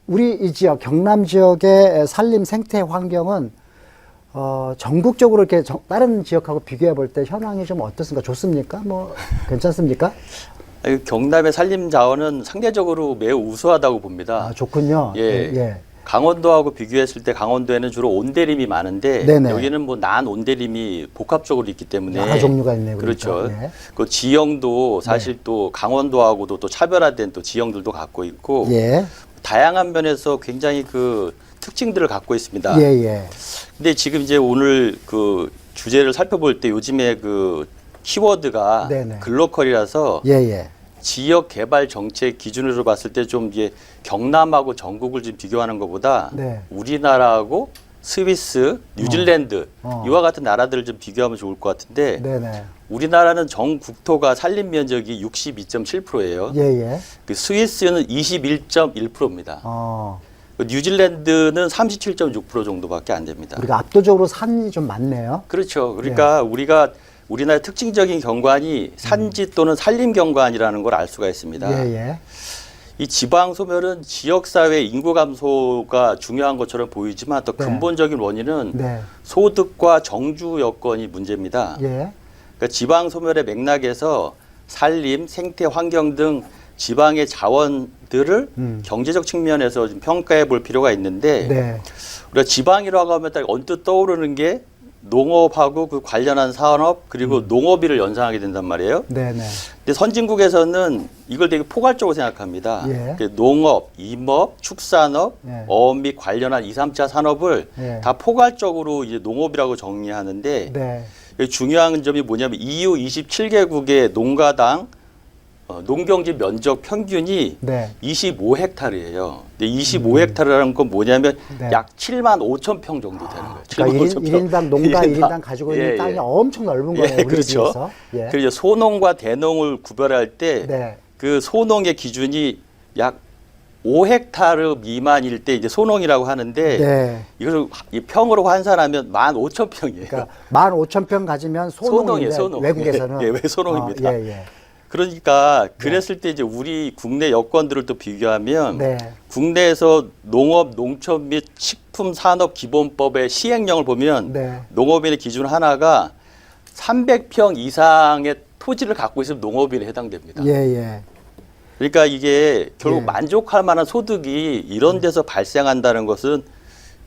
우리 이 지역, 경남 지역의 산림 생태 환경은 전국적으로 이렇게 다른 지역하고 비교해 볼 때 현황이 좀 어떻습니까? 좋습니까? 뭐 괜찮습니까? 경남의 산림 자원은 상대적으로 매우 우수하다고 봅니다. 아, 좋군요. 예. 강원도하고 비교했을 때 강원도에는 주로 온대림이 많은데 네네. 여기는 뭐 난 온대림이 복합적으로 있기 때문에 여러 종류가 있네요. 그렇죠. 네. 그 지형도 사실 또 강원도하고도 또 차별화된 또 지형들도 갖고 있고 예. 다양한 면에서 굉장히 그 특징들을 갖고 있습니다. 예. 근데 지금 이제 오늘 그 주제를 살펴볼 때 요즘에 그 키워드가 네네. 글로컬이라서 예. 지역 개발 정책 기준으로 봤을 때 좀 이게 경남하고 전국을 좀 비교하는 것보다 네. 우리나라하고 스위스, 뉴질랜드 이와 같은 나라들을 좀 비교하면 좋을 것 같은데 네네. 우리나라는 전 국토가 산림 면적이 62.7%예요. 예. 그 스위스는 21.1%입니다. 어, 뉴질랜드는 37.6% 정도밖에 안 됩니다. 우리가 압도적으로 산이 좀 많네요. 그렇죠. 그러니까 우리나라의 특징적인 경관이 산지 또는 산림 경관이라는 걸 알 수가 있습니다. 예. 이 지방 소멸은 지역사회 인구 감소가 중요한 것처럼 보이지만 또 네. 근본적인 원인은 네. 소득과 정주 여건이 문제입니다. 예. 그러니까 지방 소멸의 맥락에서 산림, 생태 환경 등 지방의 자원들을 경제적 측면에서 좀 평가해 볼 필요가 있는데 네. 우리가 지방이라고 하면 딱 언뜻 떠오르는 게 농업하고 그 관련한 산업 그리고 농업비를 연상하게 된단 말이에요. 네네. 근데 선진국에서는 이걸 되게 포괄적으로 생각합니다. 예. 그 농업, 임업, 축산업, 예. 어업 및 관련한 2, 3차 산업을 예. 다 포괄적으로 이제 농업이라고 정리하는데 네. 중요한 점이 뭐냐면 EU 27개국의 농가당 농경지 면적 평균이 네. 25헥타르예요. 근데 25헥타르라는 건 뭐냐면 네. 약 7만 5천 평 정도 되는 거예요. 그러니까 7만 5천 평. 1인당 농가 1인당 1인당. 가지고 있는 예, 땅이 예. 엄청 넓은 거예요. 우리 그렇죠. 지역에서. 예. 그리고 이제 소농과 대농을 구별할 때 네. 그 소농의 기준이 약 5헥타르 미만일 때 이제 소농이라고 하는데 네. 이걸 이 평으로 환산하면 15,000평이에요. 그러니까 15,000평 가지면 소농인데 소농이에요, 소농. 외국에서는 예, 왜 소농입니다. 예. 그러니까 그랬을 때 이제 우리 국내 여건들을 또 비교하면 네. 국내에서 농업, 농촌 및 식품산업기본법의 시행령을 보면 네. 농업인의 기준 하나가 300평 이상의 토지를 갖고 있으면 농업인에 해당됩니다. 예. 그러니까 이게 결국 예. 만족할 만한 소득이 이런 데서 발생한다는 것은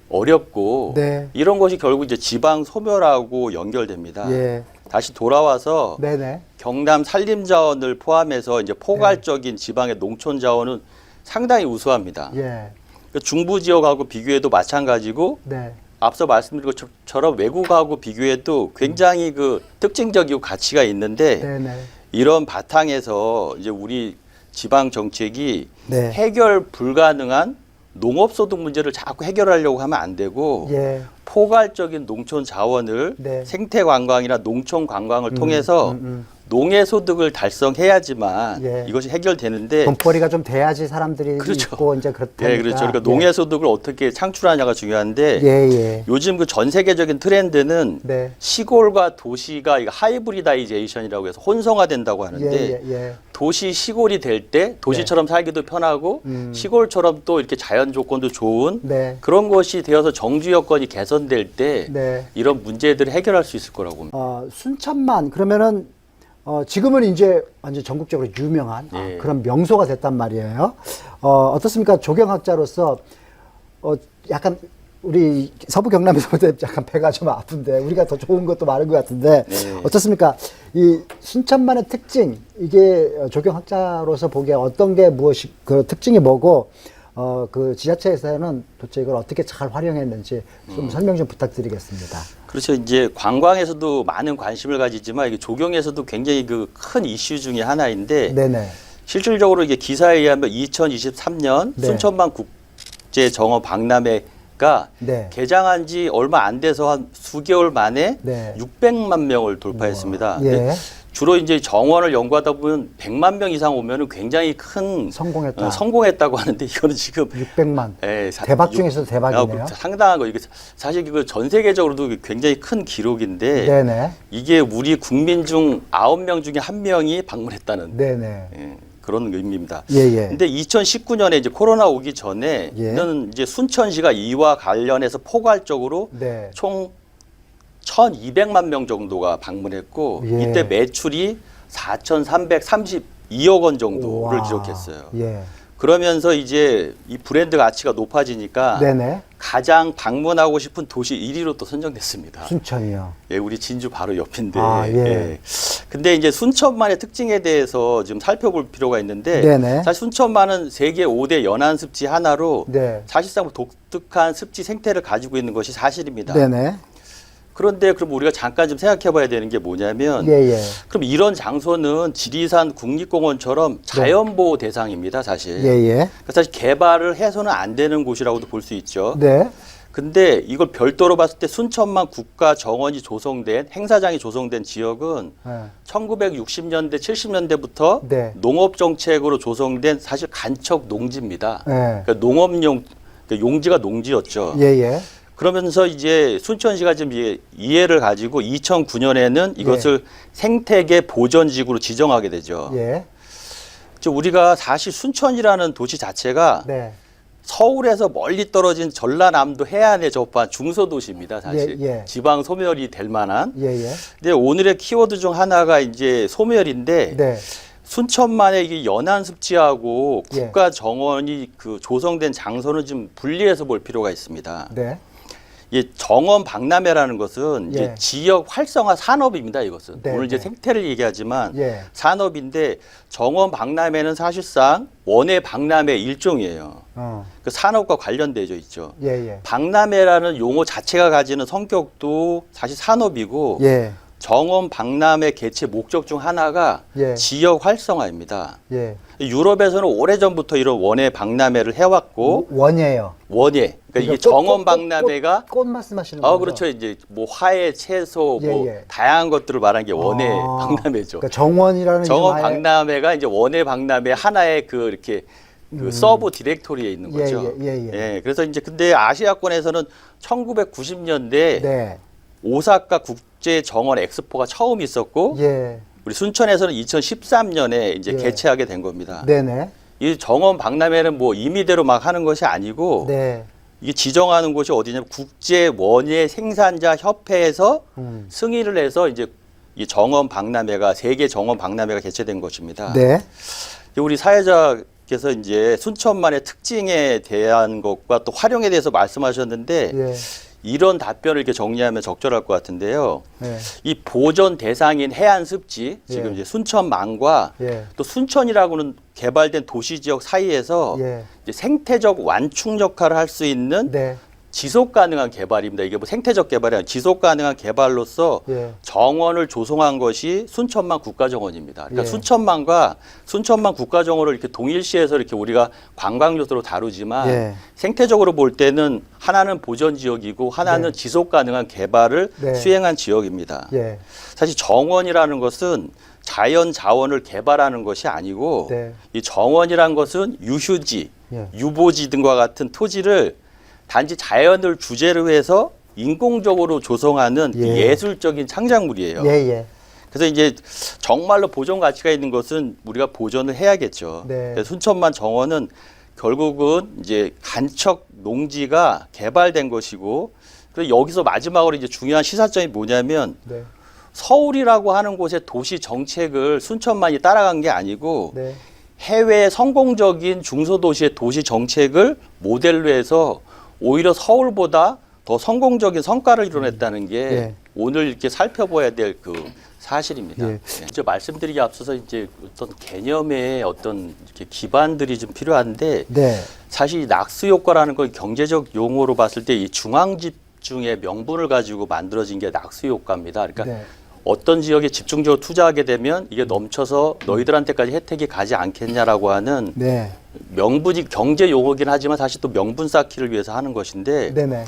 어렵고 네. 이런 것이 결국 이제 지방 소멸하고 연결됩니다. 예. 다시 돌아와서 네네. 경남 산림 자원을 포함해서 이제 포괄적인 지방의 농촌 자원은 상당히 우수합니다. 예. 그러니까 중부 지역하고 비교해도 마찬가지고 네. 앞서 말씀드린 것처럼 외국하고 비교해도 굉장히 그 특징적이고 가치가 있는데 네네. 이런 바탕에서 이제 우리 지방 정책이 네. 해결 불가능한 농업소득 문제를 자꾸 해결하려고 하면 안 되고 예. 포괄적인 농촌 자원을 네. 생태 관광이나 농촌 관광을 통해서 농해 소득을 달성해야지만 예. 이것이 해결되는데 돈벌이가 좀 돼야지 사람들이 그렇죠. 있고 이제 그렇다니까. 예, 그렇죠. 그러니까 농해 소득을 어떻게 창출하냐가 중요한데 예. 요즘 그 전 세계적인 트렌드는 네. 시골과 도시가 이거 하이브리다이제이션이라고 해서 혼성화된다고 하는데 예. 도시 시골이 될 때 도시처럼 살기도 편하고 시골처럼 또 이렇게 자연 조건도 좋은 네. 그런 것이 되어서 정주 여건이 개선될 때 네. 이런 문제들을 해결할 수 있을 거라고 봅니다. 순천만 그러면은 지금은 이제 완전 전국적으로 유명한 예. 그런 명소가 됐단 말이에요. 어떻습니까? 조경학자로서 약간 우리 서부 경남에서 볼 때 약간 배가 좀 아픈데 우리가 더 좋은 것도 많은 것 같은데 네. 어떻습니까? 이 순천만의 특징 이게 조경학자로서 보기에 어떤 게 무엇이 그 특징이 뭐고 그 지자체에서는 도대체 이걸 어떻게 잘 활용했는지 좀 설명 좀 부탁드리겠습니다. 그렇죠. 이제 관광에서도 많은 관심을 가지지만 이게 조경에서도 굉장히 그 큰 이슈 중에 하나인데 네네. 실질적으로 이게 기사에 의하면 2023년 네. 순천만 국제 정원 박람회가 네. 개장한 지 얼마 안 돼서 한 수개월 만에 네. 600만 명을 돌파했습니다. 예. 근데 주로 이제 정원을 연구하다 보면 100만 명 이상 오면은 굉장히 큰 성공했다. 성공했다고 하는데 이거는 지금 600만. 예, 대박 중에서 대박이네요. 상당한 거. 이게 사실 그 전 세계적으로도 굉장히 큰 기록인데 네네. 이게 우리 국민 중 9명 중에 1명이 방문했다는 네네. 예, 그런 의미입니다. 예, 예. 근데 2019년에 이제 코로나 오기 전에는 이제 순천시가 이와 관련해서 포괄적으로 네. 총 1,200만 명 정도가 방문했고 예. 이때 매출이 4,332억 원 정도를 우와. 기록했어요. 예. 그러면서 이제 이 브랜드 가치가 높아지니까 네네. 가장 방문하고 싶은 도시 1위로 또 선정됐습니다. 순천이요. 예, 우리 진주 바로 옆인데. 아, 예. 예. 근데 이제 순천만의 특징에 대해서 좀 살펴볼 필요가 있는데 네네. 사실 순천만은 세계 5대 연안 습지 하나로 네. 사실상 독특한 습지 생태를 가지고 있는 것이 사실입니다. 네네. 그런데 그럼 우리가 잠깐 좀 생각해 봐야 되는 게 뭐냐면 예, 예. 그럼 이런 장소는 지리산 국립공원처럼 자연보호 대상입니다, 사실. 예, 예. 그러니까 사실 개발을 해서는 안 되는 곳이라고도 볼 수 있죠. 네. 근데 이걸 별도로 봤을 때 순천만 국가 정원이 조성된 행사장이 조성된 지역은 네. 1960년대 70년대부터 네. 농업 정책으로 조성된 사실 간척 농지입니다. 네. 그러니까 농업용 그러니까 용지가 농지였죠. 예, 예. 그러면서 이제 순천시가 지금 이해를 가지고 2009년에는 이것을 생태계 보전지구로 지정하게 되죠. 예. 우리가 사실 순천이라는 도시 자체가 네. 서울에서 멀리 떨어진 전라남도 해안에 접한 중소도시입니다, 사실. 예, 예. 지방 소멸이 될 만한. 예, 예. 근데 오늘의 키워드 중 하나가 이제 소멸인데 네. 순천만의 이 연안 습지하고 예. 국가 정원이 그 조성된 장소는 좀 분리해서 볼 필요가 있습니다. 네. 이 정원 박람회라는 것은 예. 이제 지역 활성화 산업입니다. 이것은 네, 오늘 이제 네. 생태를 얘기하지만 예. 산업인데 정원 박람회는 사실상 원예 박람회 일종이에요. 그 산업과 관련되어 있죠. 예, 예. 박람회라는 용어 자체가 가지는 성격도 사실 산업이고 예. 정원 박람회 개최 목적 중 하나가 예. 지역 활성화입니다. 예. 유럽에서는 오래전부터 이런 원예 박람회를 해왔고 원이에요. 원예 그러니까 이게 꽃, 정원 꽃, 박람회가 꽃 말씀하시는 거죠? 그렇죠. 이제 뭐 화해, 채소, 예, 뭐 예. 다양한 것들을 말한 게 원예 아, 박람회죠. 그러니까 정원이라는 정원 이름 아예- 박람회가 이제 원예 박람회 하나의 그 이렇게 그 서브 디렉토리에 있는 예, 거죠. 예. 그래서 이제 근데 아시아권에서는 1990년대 네. 오사카 국제 정원 엑스포가 처음 있었고 예. 우리 순천에서는 2013년에 이제 예. 개최하게 된 겁니다. 네네. 이 정원 박람회는 뭐 임의대로 막 하는 것이 아니고 네. 이게 지정하는 곳이 어디냐면 국제 원예 생산자 협회에서 승인을 해서 이제 이 정원 박람회가 세계 정원 박람회가 개최된 것입니다. 네. 우리 사회자께서 이제 순천만의 특징에 대한 것과 또 활용에 대해서 말씀하셨는데 예. 이런 답변을 이렇게 정리하면 적절할 것 같은데요. 네. 이 보존 대상인 해안 습지 지금 예. 이제 순천만과 예. 또 순천이라고는 개발된 도시 지역 사이에서 예. 이제 생태적 완충 역할을 할 수 있는 네. 지속 가능한 개발입니다. 이게 뭐 생태적 개발이 아니라 지속 가능한 개발로서 예. 정원을 조성한 것이 순천만 국가정원입니다. 그러니까 예. 순천만과 순천만 국가정원을 이렇게 동일시해서 이렇게 우리가 관광 요소로 다루지만 예. 생태적으로 볼 때는 하나는 보전 지역이고 하나는 네. 지속 가능한 개발을 네. 수행한 지역입니다. 예. 사실 정원이라는 것은 자연 자원을 개발하는 것이 아니고 네. 이 정원이란 것은 유휴지, 예. 유보지 등과 같은 토지를 단지 자연을 주제로 해서 인공적으로 조성하는 예. 예술적인 창작물이에요. 예, 예. 그래서 이제 정말로 보존 가치가 있는 것은 우리가 보존을 해야겠죠. 네. 그래서 순천만 정원은 결국은 이제 간척 농지가 개발된 것이고, 그리고 여기서 마지막으로 이제 중요한 시사점이 뭐냐면 네. 서울이라고 하는 곳의 도시 정책을 순천만이 따라간 게 아니고 네. 해외 성공적인 중소도시의 도시 정책을 모델로 해서 오히려 서울보다 더 성공적인 성과를 이뤄냈다는 게 예. 오늘 이렇게 살펴봐야 될 그 사실입니다. 예. 이제 말씀드리기 앞서서 이제 어떤 개념의 어떤 이렇게 기반들이 좀 필요한데 네. 사실 이 낙수 효과라는 건 경제적 용어로 봤을 때 이 중앙 집중의 명분을 가지고 만들어진 게 낙수 효과입니다. 그러니까 네. 어떤 지역에 집중적으로 투자하게 되면 이게 넘쳐서 너희들한테까지 혜택이 가지 않겠냐라고 하는 네. 명분이 경제 용어긴 하지만 사실 또 명분 쌓기를 위해서 하는 것인데 네네.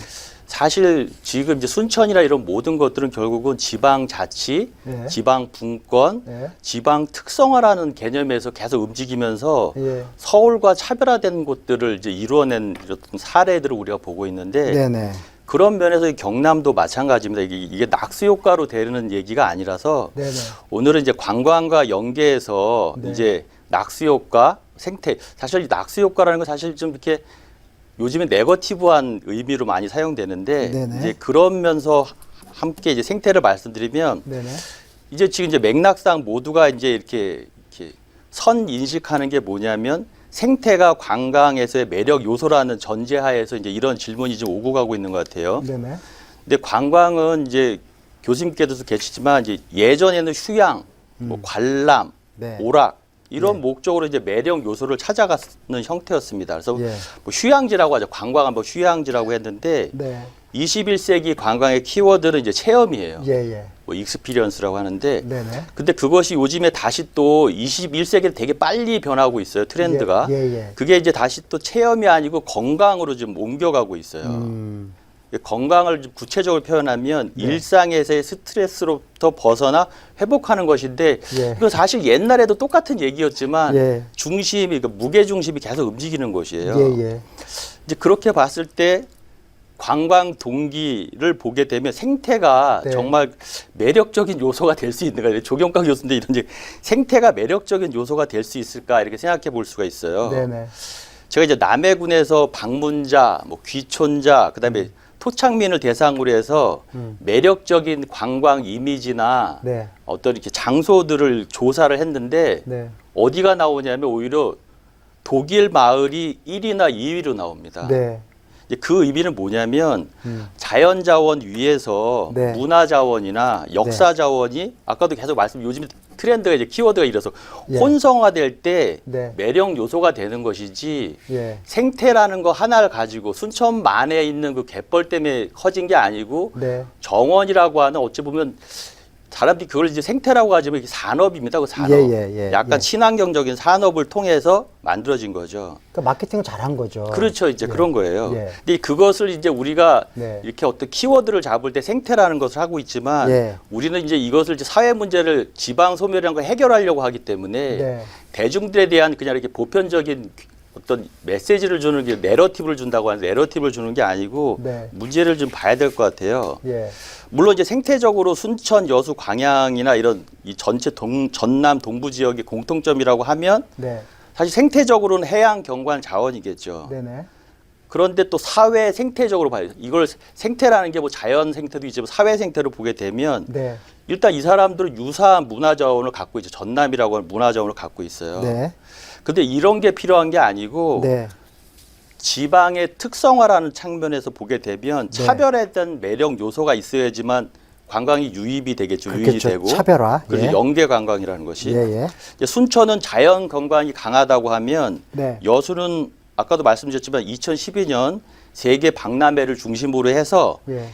사실 지금 이제 순천이나 이런 모든 것들은 결국은 지방자치, 네. 지방분권, 네. 지방 특성화라는 개념에서 계속 움직이면서 예. 서울과 차별화된 곳들을 이제 이루어낸 이런 사례들을 우리가 보고 있는데 네네. 그런 면에서 이 경남도 마찬가지입니다. 이게 낙수 효과로 되는 얘기가 아니라서 네네. 오늘은 이제 관광과 연계해서 네. 이제 낙수 효과, 생태. 사실 이 낙수 효과라는 건 사실 좀 이렇게 요즘에 네거티브한 의미로 많이 사용되는데 네네. 이제 그러면서 함께 이제 생태를 말씀드리면 네네. 이제 지금 이제 맥락상 모두가 이제 이렇게 선 인식하는 게 뭐냐면 생태가 관광에서의 매력 요소라는 전제하에서 이제 이런 질문이 좀 오고 가고 있는 것 같아요. 네네. 근데 관광은 이제 교수님께서도 계시지만 이제 예전에는 휴양, 뭐 관람, 네. 오락 이런 예. 목적으로 이제 매력 요소를 찾아가는 형태였습니다. 그래서 예. 뭐 휴양지라고 하죠. 관광은 뭐 휴양지라고 했는데 네. 21세기 관광의 키워드는 이제 체험이에요. 예. 뭐 익스피리언스라고 하는데 네네. 근데 그것이 요즘에 다시 또 21세기에 되게 빨리 변하고 있어요. 트렌드가. 예. 그게 이제 다시 또 체험이 아니고 건강으로 좀 옮겨가고 있어요. 건강을 좀 구체적으로 표현하면 네. 일상에서의 스트레스로부터 벗어나 회복하는 것인데 예. 이건 사실 옛날에도 똑같은 얘기였지만 예. 중심이 그러니까 무게 중심이 계속 움직이는 것이에요. 예. 이제 그렇게 봤을 때 관광 동기를 보게 되면 생태가 네. 정말 매력적인 요소가 될 수 있는가? 조경각 요소인데 이런 이제 생태가 매력적인 요소가 될 수 있을까 이렇게 생각해 볼 수가 있어요. 네네. 제가 이제 남해군에서 방문자, 뭐 귀촌자, 그다음에 토착민을 대상으로 해서 매력적인 관광 이미지나 네. 어떤 이렇게 장소들을 조사를 했는데 네. 어디가 나오냐면 오히려 독일 마을이 1위나 2위로 나옵니다. 네. 이제 그 의미는 뭐냐면 자연 자원 위에서 네. 문화 자원이나 역사 자원이 아까도 계속 요즘 트렌드가 이제 키워드가 이래서 예. 혼성화될 때 네. 매력 요소가 되는 것이지 예. 생태라는 거 하나를 가지고 순천만에 있는 그 갯벌 때문에 커진 게 아니고 네. 정원이라고 하는 어찌 보면 사람들이 그걸 이제 생태라고 하지만 이게 산업입니다. 그 산업. 예. 약간 친환경적인 산업을 통해서 만들어진 거죠. 그러니까 마케팅을 잘한 거죠. 그렇죠. 이제 예. 그런 거예요. 예. 근데 그것을 이제 우리가 네. 이렇게 어떤 키워드를 잡을 때 생태라는 것을 하고 있지만 예. 우리는 이제 이것을 이제 사회 문제를 지방 소멸이라는 걸 해결하려고 하기 때문에 네. 대중들에 대한 그냥 이렇게 보편적인 어떤 메시지를 주는 게 내러티브를 준다고 하는데 내러티브를 주는 게 아니고 네. 문제를 좀 봐야 될 것 같아요. 예. 물론 이제 생태적으로 순천, 여수, 광양이나 이런 이 전체 전남 동부 지역의 공통점이라고 하면 네. 사실 생태적으로는 해양 경관 자원이겠죠. 네네. 그런데 또 사회 생태적으로 봐요. 이걸 생태라는 게 뭐 자연 생태도 있지만 사회 생태로 보게 되면 네. 일단 이 사람들은 유사한 문화 자원을 갖고 있죠. 전남이라고 하는 문화 자원을 갖고 있어요. 네. 근데 이런 게 필요한 게 아니고 네. 지방의 특성화라는 측면에서 보게 되면 네. 차별에 대한 매력 요소가 있어야지만 관광이 유입이 되겠죠. 유입이 그렇겠죠. 되고. 차별화. 그래서 예. 영대 관광이라는 것이. 예. 이제 순천은 자연 관광이 강하다고 하면 네. 여수는 아까도 말씀드렸지만 2012년 세계 박람회를 중심으로 해서 예.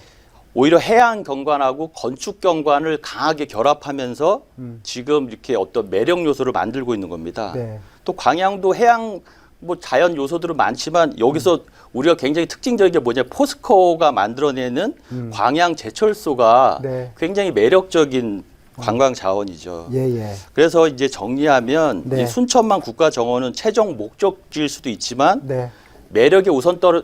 오히려 해양 경관하고 건축 경관을 강하게 결합하면서 지금 이렇게 어떤 매력 요소를 만들고 있는 겁니다. 네. 또 광양도 해양 뭐 자연 요소들은 많지만 여기서 우리가 굉장히 특징적인 게 뭐냐 포스코가 만들어내는 광양 제철소가 네. 굉장히 매력적인 관광 자원이죠. 예. 그래서 이제 정리하면 네. 이 순천만 국가정원은 최종 목적지일 수도 있지만 네. 매력의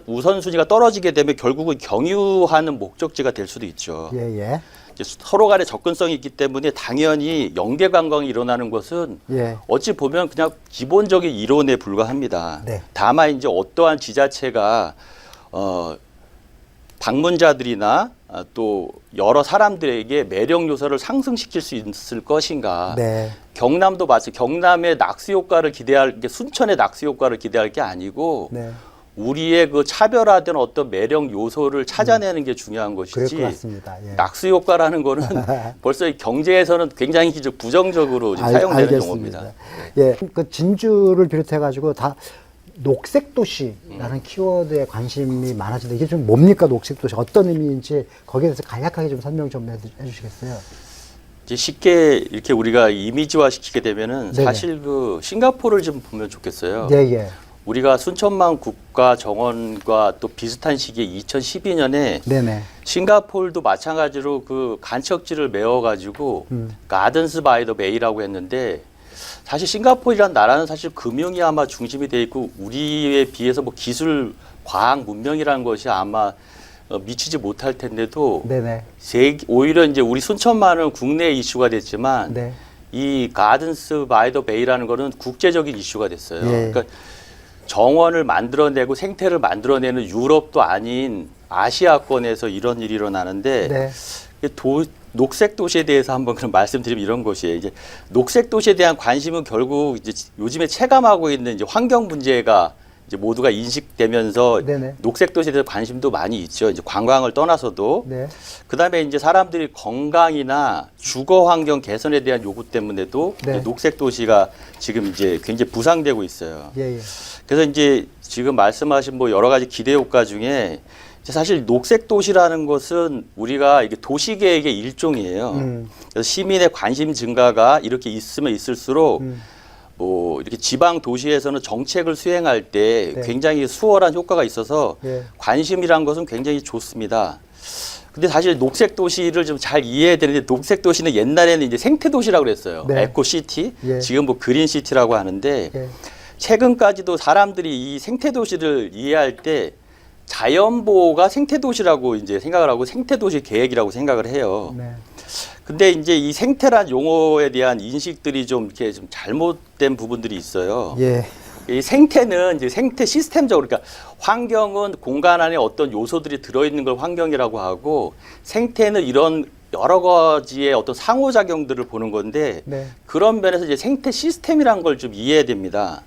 우선순위가 떨어지게 되면 결국은 경유하는 목적지가 될 수도 있죠. 예. 이제 서로 간의 접근성이 있기 때문에 당연히 연계 관광이 일어나는 것은 예. 어찌 보면 그냥 기본적인 이론에 불과합니다. 네. 다만 이제 어떠한 지자체가 방문자들이나 또 여러 사람들에게 매력 요소를 상승시킬 수 있을 것인가. 네. 경남도 마찬가지. 경남의 낙수 효과를 기대할 게 순천의 낙수 효과를 기대할 게 아니고 네. 우리의 그 차별화된 어떤 매력 요소를 찾아내는 게 중요한 그럴 것이지. 것 같습니다. 예. 낙수 효과라는 거는 벌써 이 경제에서는 굉장히 부정적으로 지금 사용되는 알겠습니다. 용어입니다. 예. 그 진주를 비롯해 가지고 다 녹색 도시라는 키워드에 관심이 많아지는데 이게 좀 뭡니까 녹색 도시 어떤 의미인지 거기에 대해서 간략하게 좀 설명 좀 해주시겠어요? 이제 쉽게 이렇게 우리가 이미지화 시키게 되면은 네네. 사실 그 싱가포르를 좀 보면 좋겠어요. 예. 우리가 순천만 국가 정원과 또 비슷한 시기에 2012년에 네네. 싱가포르도 마찬가지로 그 간척지를 메워가지고 가든스 바이 더 베이라고 했는데 사실 싱가포르라는 나라는 사실 금융이 아마 중심이 돼 있고 우리에 비해서 뭐 기술, 과학, 문명이라는 것이 아마 미치지 못할 텐데도 네네. 오히려 이제 우리 순천만은 국내 이슈가 됐지만 네. 이 가든스 바이 더 베이라는 거는 국제적인 이슈가 됐어요. 예. 그러니까 정원을 만들어내고 생태를 만들어내는 유럽도 아닌 아시아권에서 이런 일이 일어나는데 네. 녹색 도시에 대해서 한번 그럼 말씀드리면 이런 것이에요. 이제 녹색 도시에 대한 관심은 결국 이제 요즘에 체감하고 있는 이제 환경 문제가 이제 모두가 인식되면서 네네. 녹색 도시에 대해서 관심도 많이 있죠. 이제 관광을 떠나서도 네. 그다음에 이제 사람들이 건강이나 주거 환경 개선에 대한 요구 때문에도 네. 이제 녹색 도시가 지금 이제 굉장히 부상되고 있어요. 예, 예. 그래서 이제 지금 말씀하신 뭐 여러 가지 기대 효과 중에 사실 녹색 도시라는 것은 우리가 이게 도시 계획의 일종이에요. 그래서 시민의 관심 증가가 이렇게 있으면 있을수록 뭐 이렇게 지방 도시에서는 정책을 수행할 때 네. 굉장히 수월한 효과가 있어서 네. 관심이란 것은 굉장히 좋습니다. 근데 사실 녹색 도시를 좀 잘 이해해야 되는데 녹색 도시는 옛날에는 이제 생태 도시라고 그랬어요. 네. 에코시티, 예. 지금 뭐 그린 시티라고 하는데 예. 최근까지도 사람들이 이 생태 도시를 이해할 때 자연보호가 생태 도시라고 이제 생각을 하고 생태 도시 계획이라고 생각을 해요. 네. 근데 이제 이 생태란 용어에 대한 인식들이 좀 이렇게 좀 잘못된 부분들이 있어요. 예. 이 생태는 이제 생태 시스템적으로 그러니까 환경은 공간 안에 어떤 요소들이 들어있는 걸 환경이라고 하고 생태는 이런 여러 가지의 어떤 상호작용들을 보는 건데 네. 그런 면에서 이제 생태 시스템이라는 걸 좀 이해해야 됩니다.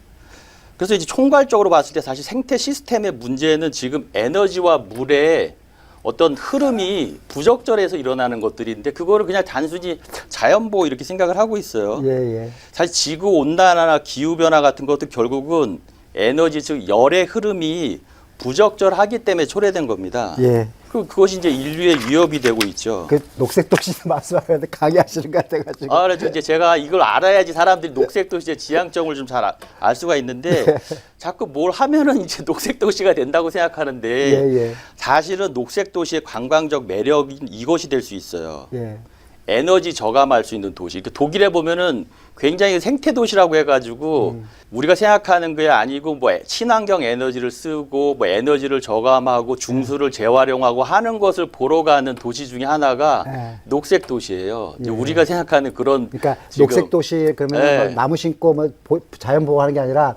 그래서 이제 총괄적으로 봤을 때 사실 생태 시스템의 문제는 지금 에너지와 물의 어떤 흐름이 부적절해서 일어나는 것들인데 그거를 그냥 단순히 자연보호 이렇게 생각을 하고 있어요. 예, 예. 사실 지구 온난화나 기후 변화 같은 것도 결국은 에너지 즉 열의 흐름이 부적절하기 때문에 초래된 겁니다. 예. 그것이 이제 인류의 위협이 되고 있죠. 그 녹색 도시 말씀하는데 강의하시는 것 같아가지고. 그래서 이제 제가 이걸 알아야지 사람들이 녹색 도시의 지향점을 좀 잘 알 수가 있는데 자꾸 뭘 하면은 이제 녹색 도시가 된다고 생각하는데 예, 예. 사실은 녹색 도시의 관광적 매력인 이것이 될 수 있어요. 예. 에너지 저감할 수 있는 도시. 독일에 보면은 굉장히 생태 도시라고 해가지고 우리가 생각하는 게 아니고 뭐 친환경 에너지를 쓰고 뭐 에너지를 저감하고 중수를 재활용하고 하는 것을 보러 가는 도시 중에 하나가 네. 녹색 도시예요. 이제 예. 우리가 생각하는 그런 그러니까 지금 녹색 도시 그러면 예. 뭐 나무 심고 뭐 자연 보호하는 게 아니라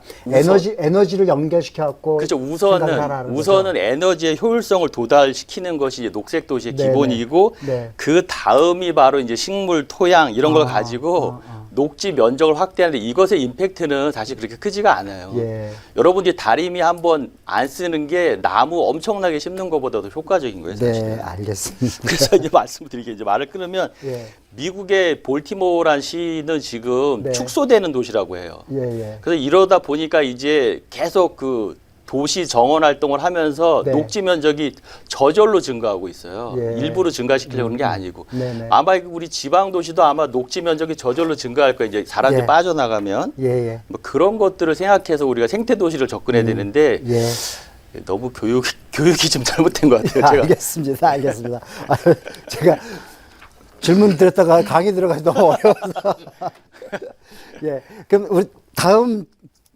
에너지를 연결시켜 갖고 그렇죠. 우선은 에너지의 효율성을 도달시키는 것이 이제 녹색 도시의 네네. 기본이고 네. 그 다음이 바로 이제 식물, 토양 이런 걸 가지고 녹지 면적을 확대하는데 이것의 임팩트는 사실 그렇게 크지가 않아요. 예. 여러분들이 다리미 한번 안 쓰는 게 나무 엄청나게 심는 것보다도 효과적인 거예요, 사실. 네, 알겠습니다. 그래서 이제 말씀드리게 이제 말을 끊으면 예. 미국의 볼티모어란 시는 지금 네. 축소되는 도시라고 해요. 예, 예. 그래서 이러다 보니까 이제 계속 그 도시 정원 활동을 하면서 네. 녹지 면적이 저절로 증가하고 있어요. 예. 일부러 증가시키려고 하는 게 아니고. 네네. 아마 우리 지방 도시도 아마 녹지 면적이 저절로 증가할 거예요. 이제 사람들이 예. 빠져나가면. 예, 예. 뭐 그런 것들을 생각해서 우리가 생태 도시를 접근해야 되는데 예. 너무 교육이 좀 잘못된 것 같아요. 제가. 알겠습니다. 알겠습니다. 제가 질문 드렸다가 강의 들어가서 너무 어려워서. 예. 그럼 우리 다음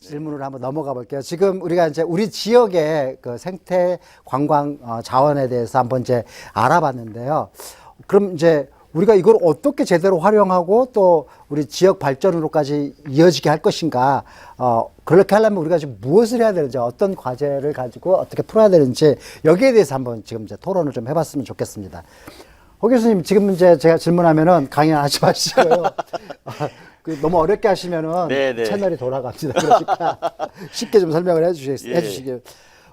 질문으로 한번 넘어가 볼게요. 지금 우리가 이제 우리 지역의 그 생태 관광 자원에 대해서 한번 이제 알아봤는데요. 그럼 이제 우리가 이걸 어떻게 제대로 활용하고 또 우리 지역 발전으로까지 이어지게 할 것인가, 그렇게 하려면 우리가 지금 무엇을 해야 되는지, 어떤 과제를 가지고 어떻게 풀어야 되는지, 여기에 대해서 한번 지금 이제 토론을 좀 해봤으면 좋겠습니다. 허 교수님, 지금 이제 제가 질문하면은 강의하지 마시고요. 너무 어렵게 하시면은 네네. 채널이 돌아갑니다. 그러니까 쉽게 좀 설명을 예. 해주시길.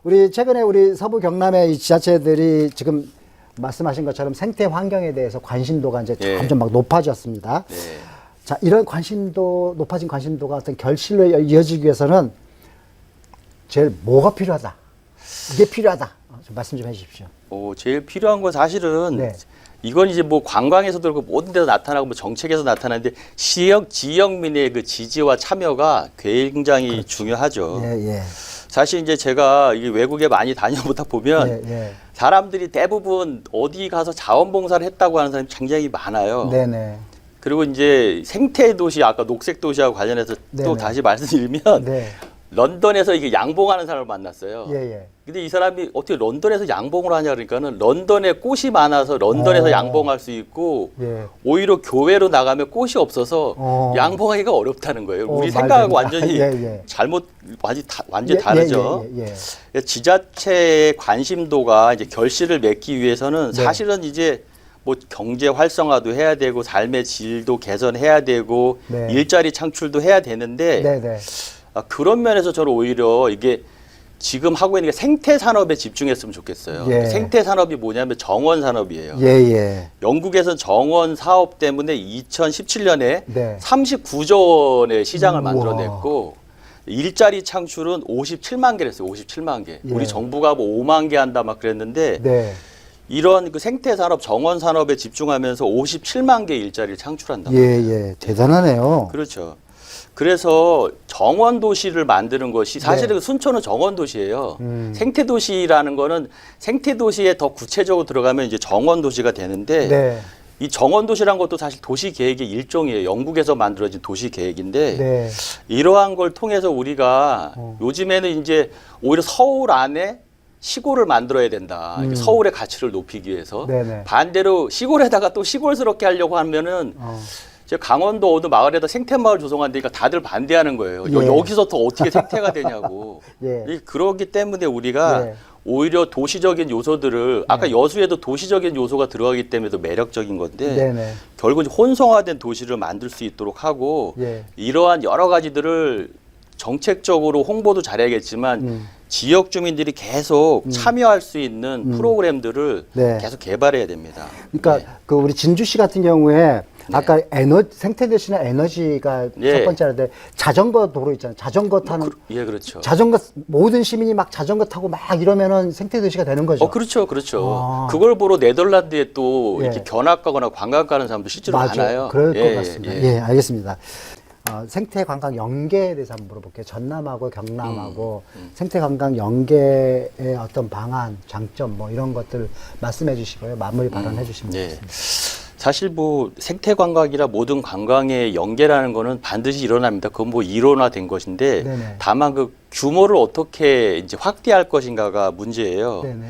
우리 최근에 우리 서부 경남의 이 지자체들이 지금 말씀하신 것처럼 생태 환경에 대해서 관심도가 이제 예. 점점 막 높아졌습니다. 네. 자, 이런 높아진 관심도가 어떤 결실로 이어지기 위해서는 제일 뭐가 필요하다? 이게 필요하다. 좀 말씀 좀 해주십시오. 제일 필요한 건 사실은 네. 이건 이제 뭐 관광에서도 그렇고 모든 데서 나타나고 뭐 정책에서 나타나는데 지역민의 그 지지와 참여가 굉장히 중요하죠. 예, 예. 사실 이제 제가 이게 외국에 많이 다녀보다 보면 예, 예. 사람들이 대부분 어디 가서 자원봉사를 했다고 하는 사람이 굉장히 많아요. 네네. 그리고 이제 생태 도시 아까 녹색 도시하고 관련해서 또 네네. 다시 말씀드리면 네. 런던에서 이게 양봉하는 사람을 만났어요. 예, 예. 근데 이 사람이 어떻게 런던에서 양봉을 하냐 그러니까는 런던에 꽃이 많아서 런던에서 양봉할 수 있고 예. 오히려 교외로 나가면 꽃이 없어서 양봉하기가 어렵다는 거예요. 우리 생각하고 완전히 완전히 다르죠. 지자체의 관심도가 이제 결실을 맺기 위해서는 네. 사실은 이제 뭐 경제 활성화도 해야 되고 삶의 질도 개선해야 되고 네. 일자리 창출도 해야 되는데 네네. 그런 면에서 저는 오히려 이게 지금 하고 있는 게 생태 산업에 집중했으면 좋겠어요. 예. 생태 산업이 뭐냐면 정원 산업이에요. 예예. 영국에서는 정원 사업 때문에 2017년에 네. 39조 원의 시장을 우와. 만들어냈고 일자리 창출은 57만 개를 했어요. 57만 개. 예. 우리 정부가 뭐 5만 개 한다 막 그랬는데 네. 이런 그 생태 산업, 정원 산업에 집중하면서 57만 개 일자리를 창출한다. 예예. 대단하네요. 그렇죠. 그래서 정원 도시를 만드는 것이 사실은 순천은 정원 도시예요. 생태 도시라는 거는 생태 도시에 더 구체적으로 들어가면 이제 정원 도시가 되는데 네. 이 정원 도시란 것도 사실 도시 계획의 일종이에요. 영국에서 만들어진 도시 계획인데 네. 이러한 걸 통해서 우리가 요즘에는 이제 오히려 서울 안에 시골을 만들어야 된다. 서울의 가치를 높이기 위해서. 네네. 반대로 시골에다가 또 시골스럽게 하려고 하면은 제가 강원도 어느 마을에다 생태마을 조성한다니까 다들 반대하는 거예요. 예. 여기서 더 어떻게 생태가 되냐고. 예. 그렇기 때문에 우리가 예. 오히려 도시적인 요소들을 아까 네. 여수에도 도시적인 요소가 들어가기 때문에 더 매력적인 건데 네네. 결국 이제 혼성화된 도시를 만들 수 있도록 하고 예. 이러한 여러 가지들을 정책적으로 홍보도 잘해야겠지만 지역 주민들이 계속 참여할 수 있는 프로그램들을 네. 계속 개발해야 됩니다. 그러니까 네. 그 우리 진주시 같은 경우에 아까 생태 대신에 에너지가 예. 첫 번째인데 자전거 도로 있잖아요. 자전거 타는 예, 그렇죠. 자전거 모든 시민이 막 자전거 타고 막 이러면은 생태 도시가 되는 거죠. 그렇죠, 그렇죠. 아. 그걸 보러 네덜란드에 또 예. 이렇게 견학 가거나 관광 가는 사람도 실제로 맞아요. 많아요. 그럴 예, 것 같습니다. 예. 예, 알겠습니다. 생태 관광 연계에 대해서 한번 물어볼게요. 전남하고 경남하고 생태 관광 연계의 어떤 방안, 장점 뭐 이런 것들 말씀해 주시고요. 마무리 발언해 주시면 예. 좋겠습니다. 사실 뭐 생태 관광이라 모든 관광의 연계라는 거는 반드시 일어납니다. 그건 뭐 이론화된 것인데 네네. 다만 그 규모를 어떻게 이제 확대할 것인가가 문제예요. 네네.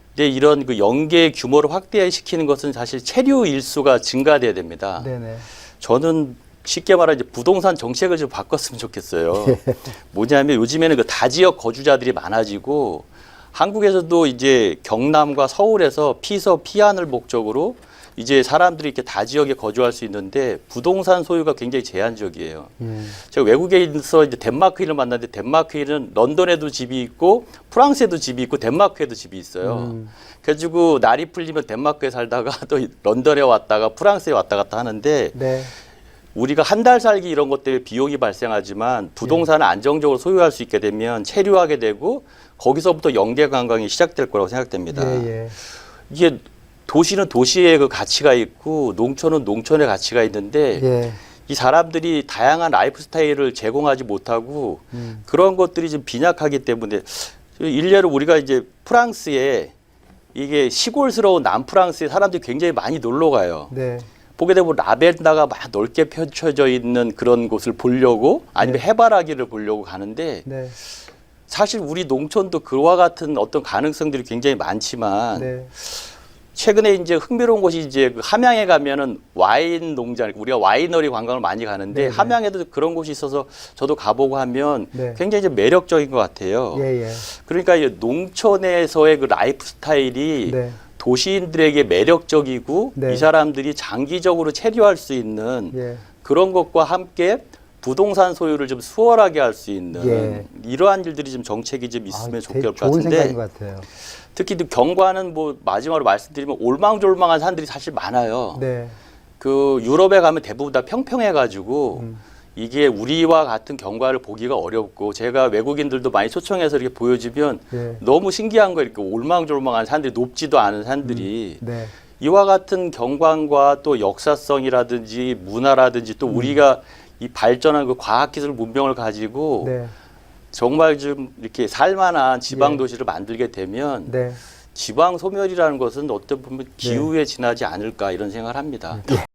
근데 이런 그 연계 규모를 확대시키는 것은 사실 체류 일수가 증가돼야 됩니다. 네네. 저는 쉽게 말하면 이제 부동산 정책을 좀 바꿨으면 좋겠어요. 뭐냐면 요즘에는 그 다지역 거주자들이 많아지고 한국에서도 이제 경남과 서울에서 피서 피안을 목적으로 이제 사람들이 이렇게 다지역에 거주할 수 있는데 부동산 소유가 굉장히 제한적이에요. 제가 외국에 있어 이제 덴마크인을 만났는데 덴마크인은 런던에도 집이 있고 프랑스에도 집이 있고 덴마크에도 집이 있어요. 그래가지고 날이 풀리면 덴마크에 살다가 또 런던에 왔다가 프랑스에 왔다 갔다 하는데 네. 우리가 한 달 살기 이런 것 때문에 비용이 발생하지만 부동산을 안정적으로 소유할 수 있게 되면 체류하게 되고 거기서부터 연계 관광이 시작될 거라고 생각됩니다. 예, 예. 이게 도시는 도시의 그 가치가 있고 농촌은 농촌의 가치가 있는데 예. 이 사람들이 다양한 라이프 스타일을 제공하지 못하고 그런 것들이 좀 빈약하기 때문에 일례로 우리가 이제 프랑스에 이게 시골스러운 남프랑스에 사람들이 굉장히 많이 놀러 가요. 네. 보게 되면 라벤더가 막 넓게 펼쳐져 있는 그런 곳을 보려고 아니면 해바라기를 보려고 가는데 네. 사실 우리 농촌도 그와 같은 어떤 가능성들이 굉장히 많지만 네. 최근에 이제 흥미로운 곳이 이제 그 함양에 가면은 와인 농장, 우리가 와이너리 관광을 많이 가는데 네네. 함양에도 그런 곳이 있어서 저도 가보고 하면 네. 굉장히 이제 매력적인 것 같아요. 예, 예. 그러니까 이 농촌에서의 그 라이프 스타일이 네. 도시인들에게 매력적이고 네. 이 사람들이 장기적으로 체류할 수 있는 예. 그런 것과 함께 부동산 소유를 좀 수월하게 할 수 있는 예. 이러한 일들이 좀 정책이 좀 있으면 좋을 되게 것 좋은 같은데 생각인 것 같아요. 특히 또 경과는 뭐 마지막으로 말씀드리면 올망졸망한 산들이 사실 많아요. 네. 그 유럽에 가면 대부분 다 평평해가지고 이게 우리와 같은 경과를 보기가 어렵고 제가 외국인들도 많이 초청해서 이렇게 보여주면 예. 너무 신기한 거예요. 이렇게 올망졸망한 산들이 높지도 않은 산들이 네. 이와 같은 경관과 또 역사성이라든지 문화라든지 또 우리가 이 발전한 그 과학기술 문명을 가지고 네. 정말 좀 이렇게 살만한 지방 예. 도시를 만들게 되면 네. 지방 소멸이라는 것은 어떻게 보면 기후에 지나지 않을까 이런 생각을 합니다.